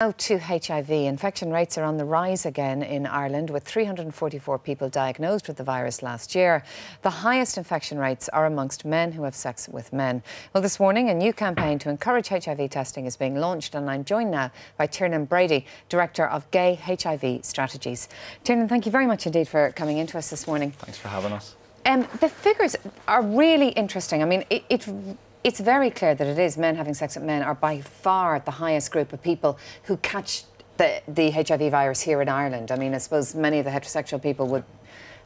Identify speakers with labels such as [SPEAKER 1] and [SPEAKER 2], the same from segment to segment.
[SPEAKER 1] Now to HIV. Infection rates are on the rise again in Ireland, with 344 people diagnosed with the virus last year. The highest infection rates are amongst men who have sex with men. Well, this morning, a new campaign to encourage HIV testing is being launched, and I'm joined now by Tiernan Brady, Director of Gay HIV Strategies. Tiernan, thank you very much indeed for coming into us this morning.
[SPEAKER 2] Thanks for having us. The figures
[SPEAKER 1] are really interesting. I mean, it's very clear that it is men having sex with men are by far the highest group of people who catch the HIV virus here in Ireland. I mean, I suppose many of the heterosexual people would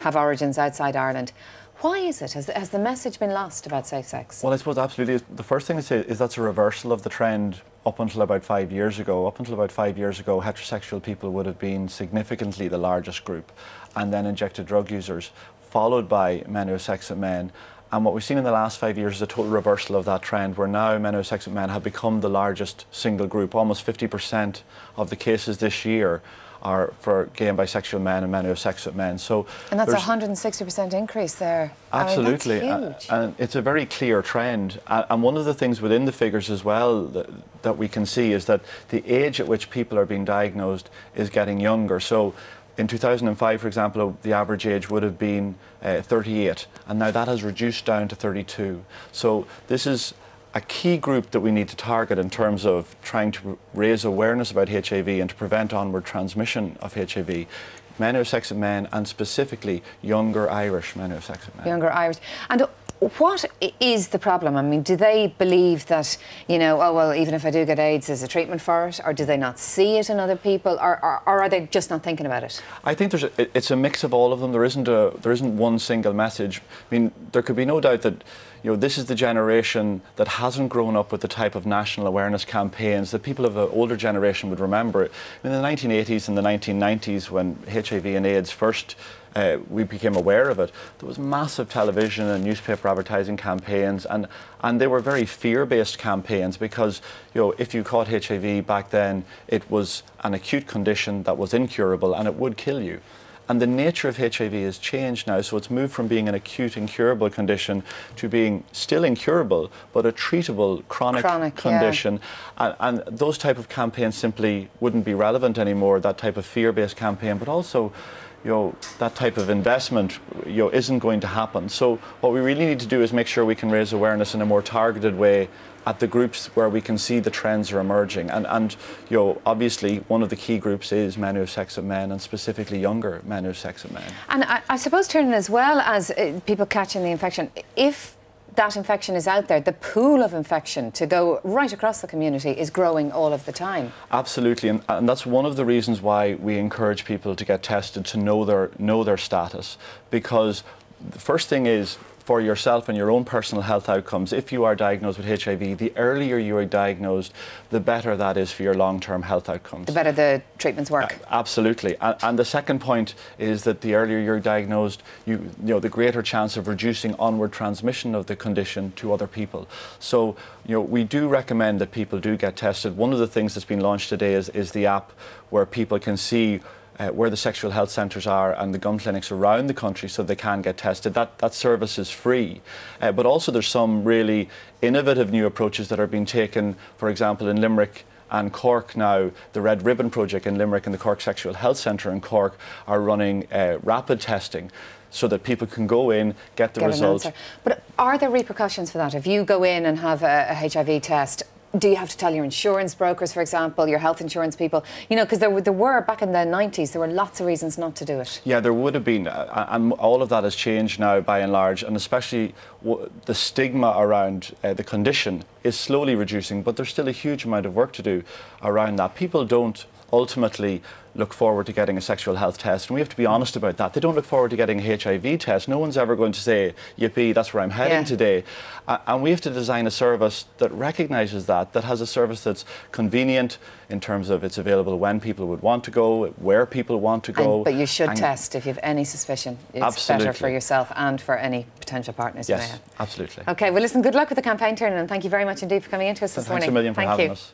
[SPEAKER 1] have origins outside Ireland. Why is it? Has the message been lost about safe sex?
[SPEAKER 2] Well, I suppose absolutely. The first thing to say is that's a reversal of the trend up until about 5 years ago. Up until about 5 years ago, heterosexual people would have been significantly the largest group, and then injected drug users, followed by men who have sex with men. And what we've seen in the last 5 years is a total reversal of that trend, where now men who have sex with men have become the largest single group. Almost 50% of the cases this year are for gay and bisexual men and men who have sex with men. So,
[SPEAKER 1] and that's a 160% increase there.
[SPEAKER 2] Absolutely.
[SPEAKER 1] I mean, that's huge.
[SPEAKER 2] And it's a very clear trend. And one of the things within the figures as well that we can see is that the age at which people are being diagnosed is getting younger. So in 2005, for example, the average age would have been 38, and now that has reduced down to 32. So this is a key group that we need to target in terms of trying to raise awareness about HIV and to prevent onward transmission of HIV. Men who have sex with men, and specifically younger Irish men who have sex with men.
[SPEAKER 1] Younger Irish. And what is the problem? I mean, do they believe that, you know, oh, well, even if I do get AIDS, there's a treatment for it? Or do they not see it in other people? Or are they just not thinking about it?
[SPEAKER 2] I think it's a mix of all of them. There isn't one single message. I mean, there could be no doubt that, you know, this is the generation that hasn't grown up with the type of national awareness campaigns that people of an older generation would remember. In the 1980s and the 1990s, when HIV and AIDS first we became aware of it, there was massive television and newspaper advertising campaigns, and they were very fear-based campaigns because, you know, if you caught HIV back then, it was an acute condition that was incurable and it would kill you. And the nature of HIV has changed now, so it's moved from being an acute, incurable condition to being still incurable, but a treatable chronic condition. Yeah. And those type of campaigns simply wouldn't be relevant anymore, that type of fear-based campaign, but also, you know, that type of investment, you know, isn't going to happen. So what we really need to do is make sure we can raise awareness in a more targeted way at the groups where we can see the trends are emerging. And you know, obviously one of the key groups is men who have sex with men, and specifically younger men who have sex with men. And
[SPEAKER 1] I suppose, Tiernan, as well as people catching the infection, if that infection is out there, the pool of infection to go right across the community is growing all of the time.
[SPEAKER 2] Absolutely, and that's one of the reasons why we encourage people to get tested, to know their status, because the first thing is, for yourself and your own personal health outcomes, if you are diagnosed with HIV, the earlier you are diagnosed, the better that is for your long-term health outcomes.
[SPEAKER 1] The better the treatments work.
[SPEAKER 2] Absolutely. And the second point is that the earlier you're diagnosed, you know, the greater chance of reducing onward transmission of the condition to other people. So, you know, we do recommend that people do get tested. One of the things that's been launched today is the app where people can see where the sexual health centres are and the gun clinics around the country, so they can get tested. That service is free. But also there's some really innovative new approaches that are being taken, for example, in Limerick and Cork now. The Red Ribbon Project in Limerick and the Cork Sexual Health Centre in Cork are running rapid testing, so that people can go in, get the results.
[SPEAKER 1] But are there repercussions for that? If you go in and have a HIV test, do you have to tell your insurance brokers, for example, your health insurance people? You know, because there were, back in the 90s, there were lots of reasons not to do it. Yeah,
[SPEAKER 2] there would have been, and all of that has changed now by and large, and especially the stigma around the condition is slowly reducing, but there's still a huge amount of work to do around that. People don't ultimately look forward to getting a sexual health test, and we have to be honest about that. They don't look forward to getting a HIV test. No one's ever going to say, yippee, that's where I'm heading today. And we have to design a service that recognises that has a service that's convenient in terms of it's available when people would want to go, where people want to go.
[SPEAKER 1] But you should test if you have any suspicion. It's better for yourself and for any potential partners you may have.
[SPEAKER 2] Absolutely.
[SPEAKER 1] OK, well listen, good luck with the campaign, Tiernan, and thank you very much indeed for coming into us this morning.
[SPEAKER 2] Thanks a million for having us.